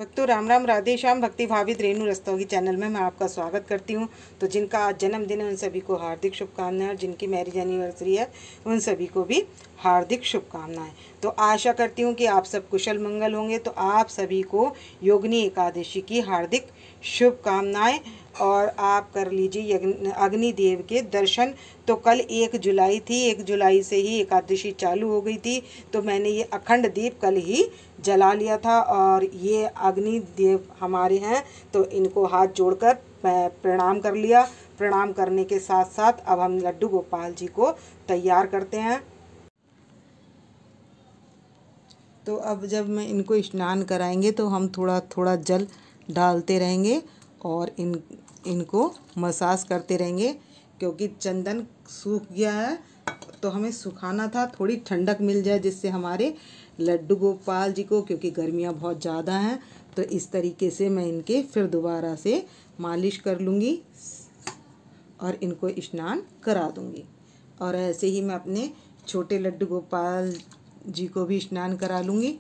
भक्तों राम राम, राधे श्याम। भक्ति भावित रेणु रस्तोगी चैनल में मैं आपका स्वागत करती हूँ। तो जिनका आज जन्मदिन है उन सभी को हार्दिक शुभकामनाएं, और जिनकी मैरिज एनिवर्सरी है उन सभी को भी हार्दिक शुभकामनाएं। तो आशा करती हूँ कि आप सब कुशल मंगल होंगे। तो आप सभी को योगिनी एकादशी की हार्दिक शुभकामनाएं, और आप कर लीजिए अग्निदेव के दर्शन। तो कल 1 जुलाई थी, 1 जुलाई से ही एकादशी चालू हो गई थी। तो मैंने ये अखंड दीप कल ही जला लिया था, और ये अग्निदेव हमारे हैं तो इनको हाथ जोड़कर प्रणाम कर लिया। प्रणाम करने के साथ साथ अब हम लड्डू गोपाल जी को तैयार करते हैं। तो अब जब मैं इनको स्नान कराएंगे तो हम थोड़ा थोड़ा जल डालते रहेंगे और इनको मसाज करते रहेंगे, क्योंकि चंदन सूख गया है तो हमें सुखाना था, थोड़ी ठंडक मिल जाए जिससे हमारे लड्डू गोपाल जी को, क्योंकि गर्मियाँ बहुत ज़्यादा हैं, तो इस तरीके से मैं इनके फिर दोबारा से मालिश कर लूँगी और इनको स्नान करा दूँगी। और ऐसे ही मैं अपने छोटे लड्डू गोपाल जी को भी स्नान करा लूँगी।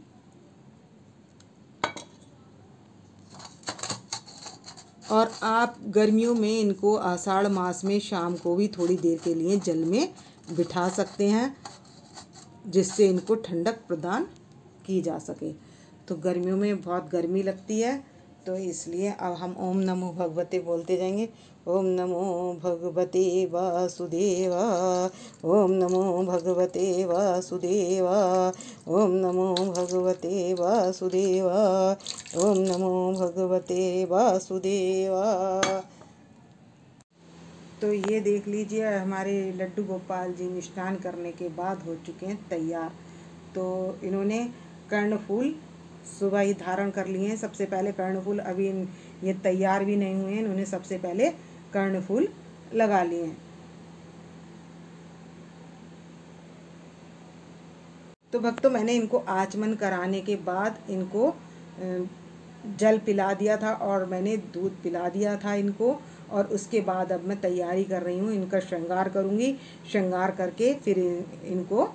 और आप गर्मियों में इनको आषाढ़ मास में शाम को भी थोड़ी देर के लिए जल में बिठा सकते हैं, जिससे इनको ठंडक प्रदान की जा सके। तो गर्मियों में बहुत गर्मी लगती है, तो इसलिए अब हम ओम नमो भगवते बोलते जाएंगे। ओम नमो भगवते वासुदेवा, ओम नमो भगवते वासुदेवा, ओम नमो भगवते वासुदेवा, ओम नमो भगवते वासुदेवा। तो ये देख लीजिए हमारे लड्डू गोपाल जी स्नान करने के बाद हो चुके हैं तैयार। तो इन्होंने कर्णफूल सुबह ही धारण कर लिए हैं। सबसे पहले कर्णफूल, अभी ये तैयार भी नहीं हुए हैं, इन्होंने सबसे पहले कर्णफूल लगा लिए हैं। तो भक्तों मैंने इनको आचमन कराने के बाद इनको जल पिला दिया था और मैंने दूध पिला दिया था इनको, और उसके बाद अब मैं तैयारी कर रही हूँ, इनका श्रृंगार करूँगी। श्रृंगार करके फिर इनको,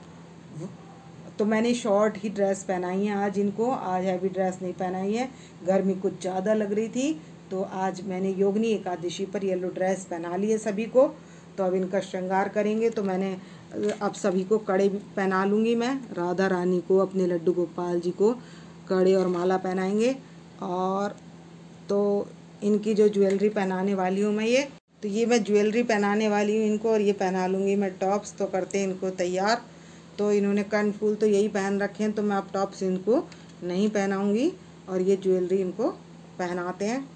तो मैंने शॉर्ट ही ड्रेस पहनाई है आज इनको, आज हैवी ड्रेस नहीं पहनाई है, गर्मी कुछ ज़्यादा लग रही थी। तो आज मैंने योगिनी एकादशी पर येलो ड्रेस पहना ली है सभी को। तो अब इनका श्रृंगार करेंगे। तो मैंने अब सभी को कड़े पहना लूँगी। मैं राधा रानी को, अपने लड्डू गोपाल जी को कड़े और माला पहनाएंगे। और तो इनकी जो ज्वेलरी पहनाने वाली हूँ मैं, ये मैं ज्वेलरी पहनाने वाली हूँ इनको, और ये पहना लूँगी मैं टॉप्स। तो करते हैं इनको तैयार। तो इन्होंने कर्णफूल तो यही पहन रखे हैं, तो मैं अब टॉप्स इनको नहीं पहनाऊँगी, और ये ज्वेलरी इनको पहनाते हैं।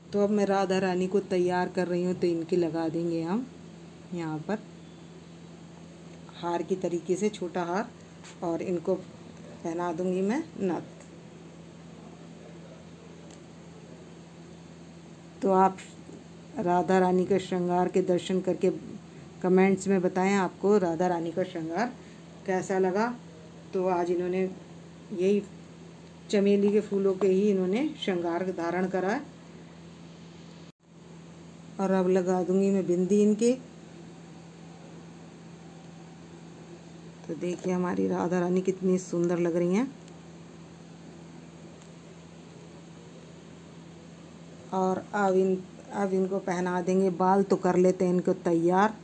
तो अब मैं राधा रानी को तैयार कर रही हूँ, तो इनके लगा देंगे हम यहाँ पर हार की तरीके से, छोटा हार, और इनको पहना दूँगी मैं नथ। तो आप राधा रानी का श्रृंगार के दर्शन करके कमेंट्स में बताएं आपको राधा रानी का श्रृंगार कैसा लगा। तो आज इन्होंने यही चमेली के फूलों के ही इन्होंने श्रृंगार धारण करा। और अब लगा दूंगी मैं बिंदी इनके। तो देखिए हमारी राधा रानी कितनी सुंदर लग रही हैं। और अब इनको पहना देंगे बाल। तो कर लेते हैं इनको तैयार।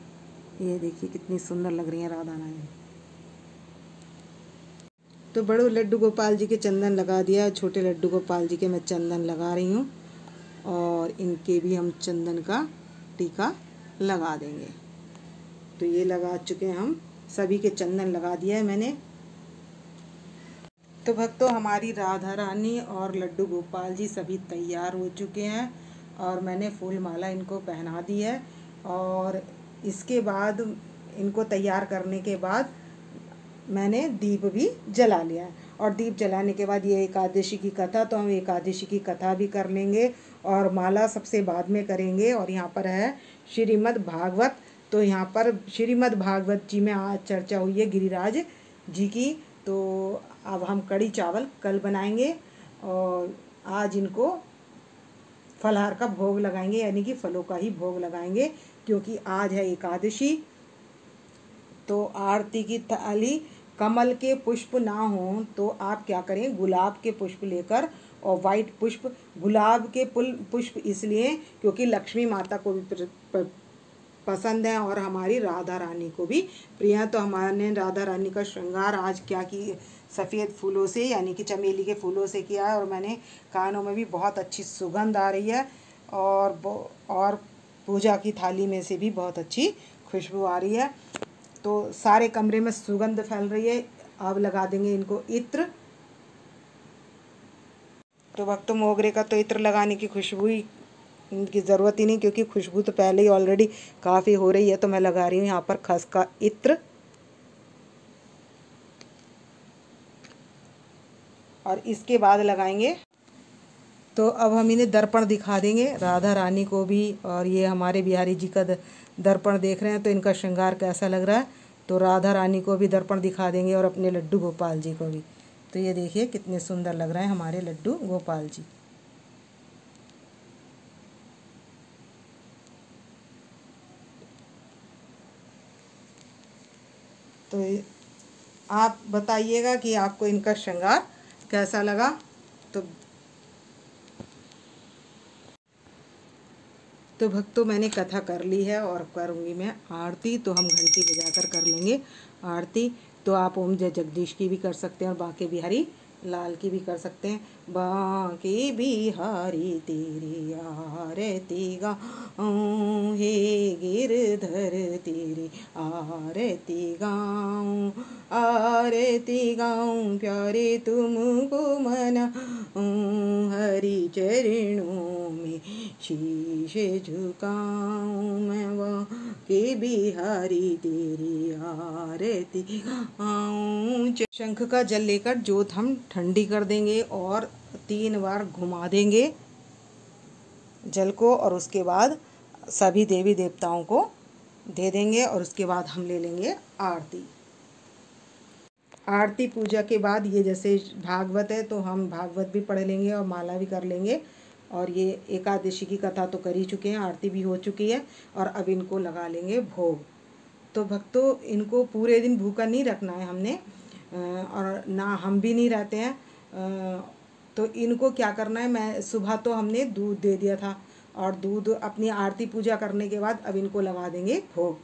ये देखिए कितनी सुंदर लग रही है राधा रानी। तो बड़े लड्डू गोपाल जी के चंदन लगा दिया, छोटे लड्डू गोपाल जी के मैं चंदन लगा रही हूँ, और इनके भी हम चंदन का टीका लगा देंगे। तो ये लगा चुके हैं, हम सभी के चंदन लगा दिया है मैंने। तो भक्तों हमारी राधा रानी और लड्डू गोपाल जी सभी तैयार हो चुके हैं, और मैंने फूल माला इनको पहना दी है। और इसके बाद इनको तैयार करने के बाद मैंने दीप भी जला लिया है। और दीप जलाने के बाद ये एकादशी की कथा, तो हम एकादशी की कथा भी कर लेंगे, और माला सबसे बाद में करेंगे। और यहाँ पर है श्रीमद् भागवत। तो यहाँ पर श्रीमद् भागवत जी में आज चर्चा हुई है गिरिराज जी की। तो अब हम कड़ी चावल कल बनाएंगे, और आज इनको फलाहार का भोग लगाएंगे, यानी कि फलों का ही भोग लगाएंगे, क्योंकि आज है एकादशी। तो आरती की थाली कमल के पुष्प ना हों तो आप क्या करें, गुलाब के पुष्प लेकर, और वाइट पुष्प, गुलाब के पुष्प इसलिए क्योंकि लक्ष्मी माता को भी पसंद है और हमारी राधा रानी को भी प्रिय है। तो हमारे राधा रानी का श्रृंगार आज क्या की, सफ़ेद फूलों से यानी कि चमेली के फूलों से किया है। और मैंने कानों में भी बहुत अच्छी सुगंध आ रही है और पूजा की थाली में से भी बहुत अच्छी खुशबू आ रही है। तो सारे कमरे में सुगंध फैल रही है। अब लगा देंगे इनको इत्र। तो भक्तों मोगरे का तो इत्र लगाने की खुशबू ही की ज़रूरत ही नहीं, क्योंकि खुशबू तो पहले ही ऑलरेडी काफ़ी हो रही है। तो मैं लगा रही हूँ यहाँ पर खस का इत्र, और इसके बाद लगाएंगे। तो अब हम इन्हें दर्पण दिखा देंगे, राधा रानी को भी, और ये हमारे बिहारी जी का दर्पण देख रहे हैं तो इनका श्रृंगार कैसा लग रहा है। तो राधा रानी को भी दर्पण दिखा देंगे और अपने लड्डू गोपाल जी को भी। तो ये देखिए कितने सुंदर लग रहे हैं हमारे लड्डू गोपाल जी। तो आप बताइएगा कि आपको इनका श्रृंगार कैसा लगा। तो भक्तों मैंने कथा कर ली है और करूँगी मैं आरती। तो हम घंटी बजाकर कर लेंगे आरती। तो आप ओम जय जगदीश की भी कर सकते हैं और बांके बिहारी लाल की भी कर सकते हैं। बांके बिहारी तेरी आरती गाऊं, हे गिरधर तेरी आरती गाऊं, आरती गाऊं प्यारे तुमको मनाऊं, हरि चरणों में शीश झुकाऊं, मैं बांके बिहारी तेरी आरती गाऊं। शंख का जल लेकर जोत हम ठंडी कर देंगे और 3 बार घुमा देंगे जल को, और उसके बाद सभी देवी देवताओं को दे देंगे। और उसके बाद हम ले लेंगे आरती। आरती पूजा के बाद ये जैसे भागवत है तो हम भागवत भी पढ़ लेंगे और माला भी कर लेंगे। और ये एकादशी की कथा तो कर ही चुके हैं, आरती भी हो चुकी है, और अब इनको लगा लेंगे भोग। तो भक्तों इनको पूरे दिन भूखा नहीं रखना है हमने, और ना हम भी नहीं रहते हैं। तो इनको क्या करना है, मैं सुबह तो हमने दूध दे दिया था, और दूध अपनी आरती पूजा करने के बाद अब इनको लगा देंगे भोग।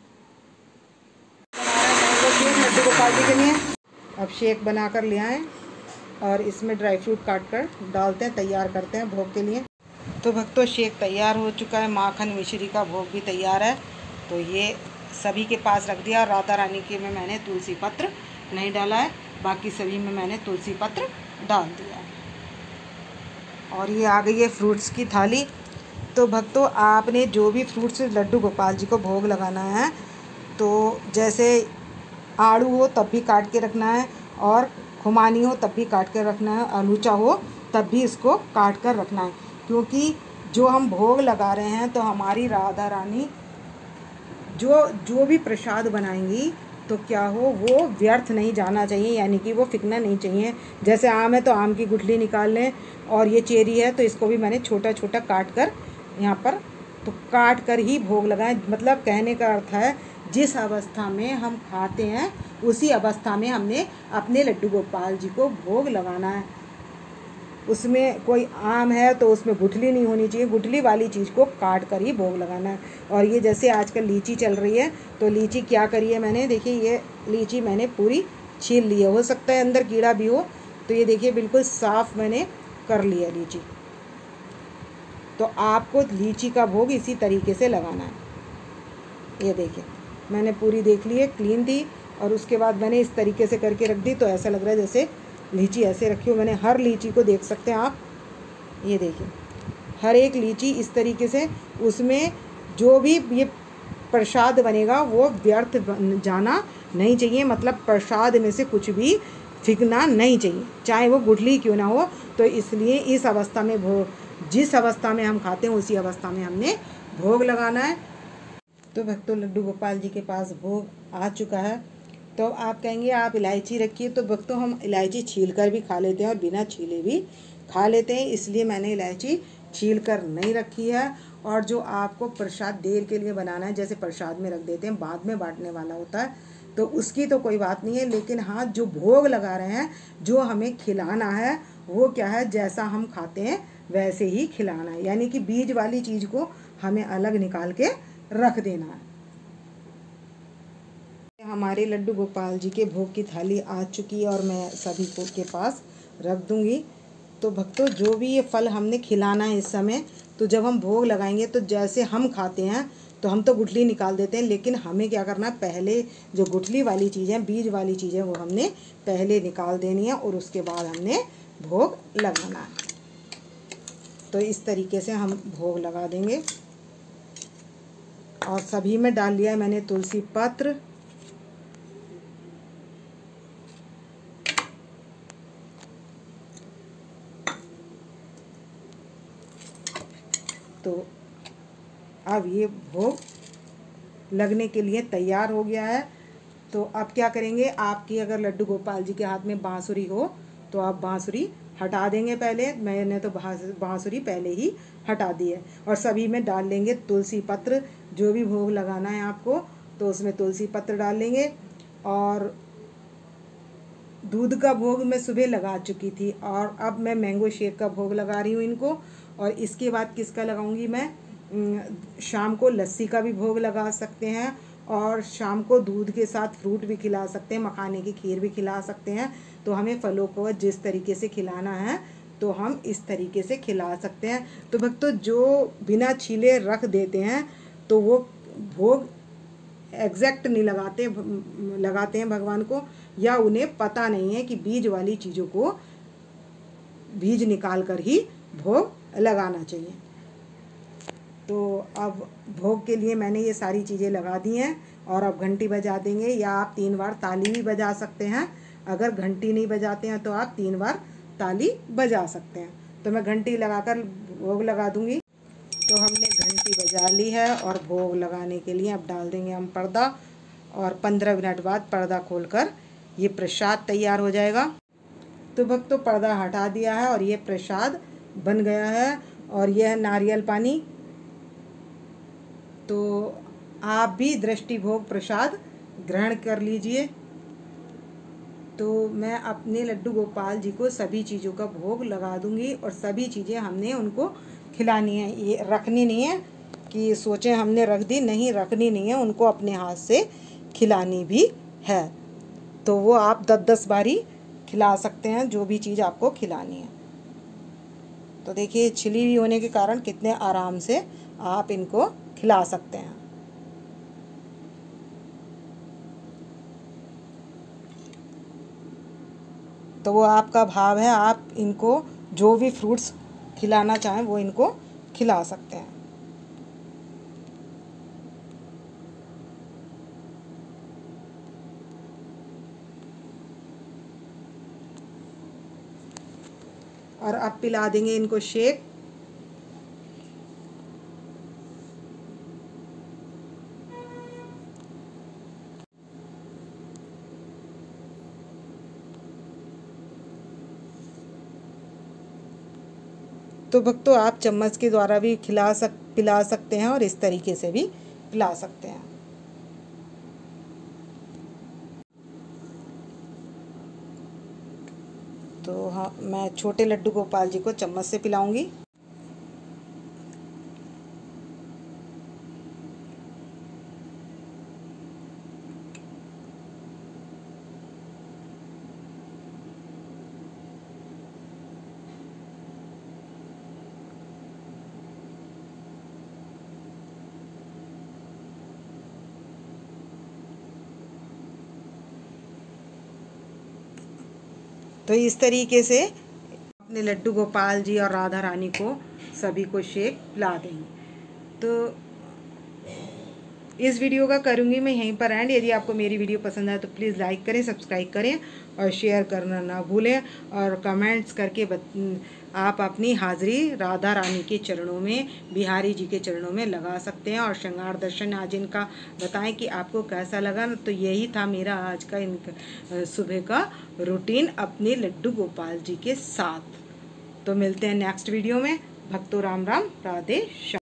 लड्डू गोपाल जी के लिए अब शेक बनाकर ले आएँ और इसमें ड्राई फ्रूट काट कर डालते हैं, तैयार करते हैं भोग के लिए। तो भक्तों शेक तैयार हो चुका है, माखन मिश्री का भोग भी तैयार है। तो ये सभी के पास रख दिया। राधा रानी के में मैंने तुलसी पत्र नहीं डाला है, बाकी सभी में मैंने तुलसी पत्र डाल दिया है। और ये आ गई है फ्रूट्स की थाली। तो भक्तों आपने जो भी फ्रूट्स लड्डू गोपाल जी को भोग लगाना है, तो जैसे आड़ू हो तब भी काट के रखना है, और खुमानी हो तब भी काट कर रखना है, आलूचा हो तब भी इसको काट कर रखना है। क्योंकि जो हम भोग लगा रहे हैं तो हमारी राधा रानी जो भी प्रसाद बनाएंगी तो क्या हो वो व्यर्थ नहीं जाना चाहिए, यानी कि वो फिकना नहीं चाहिए। जैसे आम है तो आम की गुठली निकाल लें, और ये चेरी है तो इसको भी मैंने छोटा छोटा काट कर यहाँ पर, तो काट कर ही भोग लगाएं। मतलब कहने का अर्थ है जिस अवस्था में हम खाते हैं उसी अवस्था में हमने अपने लड्डू गोपाल जी को भोग लगाना है। उसमें कोई आम है तो उसमें गुठली नहीं होनी चाहिए, गुठली वाली चीज़ को काट कर ही भोग लगाना है। और ये जैसे आजकल लीची चल रही है, तो लीची क्या करी है मैंने, देखिए ये लीची मैंने पूरी छील ली है, हो सकता है अंदर कीड़ा भी हो। तो ये देखिए बिल्कुल साफ़ मैंने कर लिया लीची। तो आपको लीची का भोग इसी तरीके से लगाना है। ये देखिए मैंने पूरी देख ली है, क्लीन थी, और उसके बाद मैंने इस तरीके से करके रख दी। तो ऐसा लग रहा है जैसे लीची ऐसे रखी हो। मैंने हर लीची को देख सकते हैं आप, ये देखिए हर एक लीची इस तरीके से, उसमें जो भी ये प्रसाद बनेगा वो व्यर्थ जाना नहीं चाहिए। मतलब प्रसाद में से कुछ भी फिकना नहीं चाहिए, चाहे वो गुठली क्यों ना हो। तो इसलिए इस अवस्था में भोग, जिस अवस्था में हम खाते हैं उसी अवस्था में हमने भोग लगाना है। तो भक्तों लड्डू गोपाल जी के पास भोग आ चुका है। तो आप कहेंगे आप इलायची रखिए, तो भक्तों हम इलायची छील कर भी खा लेते हैं और बिना छीले भी खा लेते हैं, इसलिए मैंने इलायची छील कर नहीं रखी है। और जो आपको प्रसाद देर के लिए बनाना है, जैसे प्रसाद में रख देते हैं बाद में बांटने वाला होता है, तो उसकी तो कोई बात नहीं है, लेकिन हाँ जो भोग लगा रहे हैं, जो हमें खिलाना है वो क्या है, जैसा हम खाते हैं वैसे ही खिलाना है, यानी कि बीज वाली चीज़ को हमें अलग निकाल के रख देना है। हमारे लड्डू गोपाल जी के भोग की थाली आ चुकी है और मैं सभी को के पास रख दूंगी। तो भक्तों, जो भी ये फल हमने खिलाना है इस समय, तो जब हम भोग लगाएंगे तो जैसे हम खाते हैं तो हम तो गुठली निकाल देते हैं, लेकिन हमें क्या करना है, पहले जो गुठली वाली चीज़ें, बीज वाली चीज़ें, वो हमने पहले निकाल देनी है और उसके बाद हमने भोग लगाना है। तो इस तरीके से हम भोग लगा देंगे। और सभी में डाल लिया है मैंने तुलसी पत्र, तो अब ये भोग लगने के लिए तैयार हो गया है। तो अब क्या करेंगे, आपकी अगर लड्डू गोपाल जी के हाथ में बांसुरी हो तो आप बांसुरी हटा देंगे पहले। मैंने तो बांसुरी पहले ही हटा दी है। और सभी में डाल लेंगे तुलसी पत्र। जो भी भोग लगाना है आपको तो उसमें तुलसी पत्र डाल लेंगे। और दूध का भोग मैं सुबह लगा चुकी थी और अब मैं मैंगो शेक का भोग लगा रही हूँ इनको। और इसके बाद किसका लगाऊंगी मैं, शाम को लस्सी का भी भोग लगा सकते हैं और शाम को दूध के साथ फ्रूट भी खिला सकते हैं, मखाने की खीर भी खिला सकते हैं। तो हमें फलों को जिस तरीके से खिलाना है तो हम इस तरीके से खिला सकते हैं। तो भक्तों, जो बिना छीले रख देते हैं तो वो भोग एग्जैक्ट नहीं लगाते हैं भगवान को, या उन्हें पता नहीं है कि बीज वाली चीज़ों को बीज निकाल कर ही भोग लगाना चाहिए। तो अब भोग के लिए मैंने ये सारी चीज़ें लगा दी हैं और अब घंटी बजा देंगे, या आप 3 बार ताली भी बजा सकते हैं। अगर घंटी नहीं बजाते हैं तो आप 3 बार ताली बजा सकते हैं। तो मैं घंटी लगाकर भोग लगा दूंगी। तो हमने घंटी बजा ली है और भोग लगाने के लिए अब डाल देंगे हम पर्दा, और 15 मिनट बाद पर्दा खोलकर ये प्रसाद तैयार हो जाएगा। तो भक्तों, पर्दा हटा दिया है और ये प्रसाद बन गया है और यह है नारियल पानी। तो आप भी दृष्टि भोग प्रसाद ग्रहण कर लीजिए। तो मैं अपने लड्डू गोपाल जी को सभी चीज़ों का भोग लगा दूंगी और सभी चीज़ें हमने उनको खिलानी है। ये रखनी नहीं है कि सोचें हमने रख दी, नहीं रखनी नहीं है, उनको अपने हाथ से खिलानी भी है। तो वो आप 10-10 बारी खिला सकते हैं, जो भी चीज़ आपको खिलानी है। तो देखिए, छिली हुई होने के कारण कितने आराम से आप इनको खिला सकते हैं। तो वो आपका भाव है, आप इनको जो भी फ्रूट्स खिलाना चाहें वो इनको खिला सकते हैं। और अब पिला देंगे इनको शेक। तो भक्तों, आप चम्मच के द्वारा भी पिला सकते हैं और इस तरीके से भी पिला सकते हैं। तो हाँ, मैं छोटे लड्डू गोपाल जी को चम्मच से पिलाऊंगी। तो इस तरीके से अपने लड्डू गोपाल जी और राधा रानी को सभी को शेक पिला देंगे। तो इस वीडियो का करूँगी मैं यहीं पर एंड। यदि आपको मेरी वीडियो पसंद आए तो प्लीज़ लाइक करें, सब्सक्राइब करें और शेयर करना ना भूलें। और कमेंट्स करके आप अपनी हाज़िरी राधा रानी के चरणों में, बिहारी जी के चरणों में लगा सकते हैं। और श्रृंगार दर्शन आज इनका बताएं कि आपको कैसा लगा। तो यही था मेरा आज का सुबह का रूटीन अपने लड्डू गोपाल जी के साथ। तो मिलते हैं नेक्स्ट वीडियो में। भक्तों, राम राम, राधे श्याम।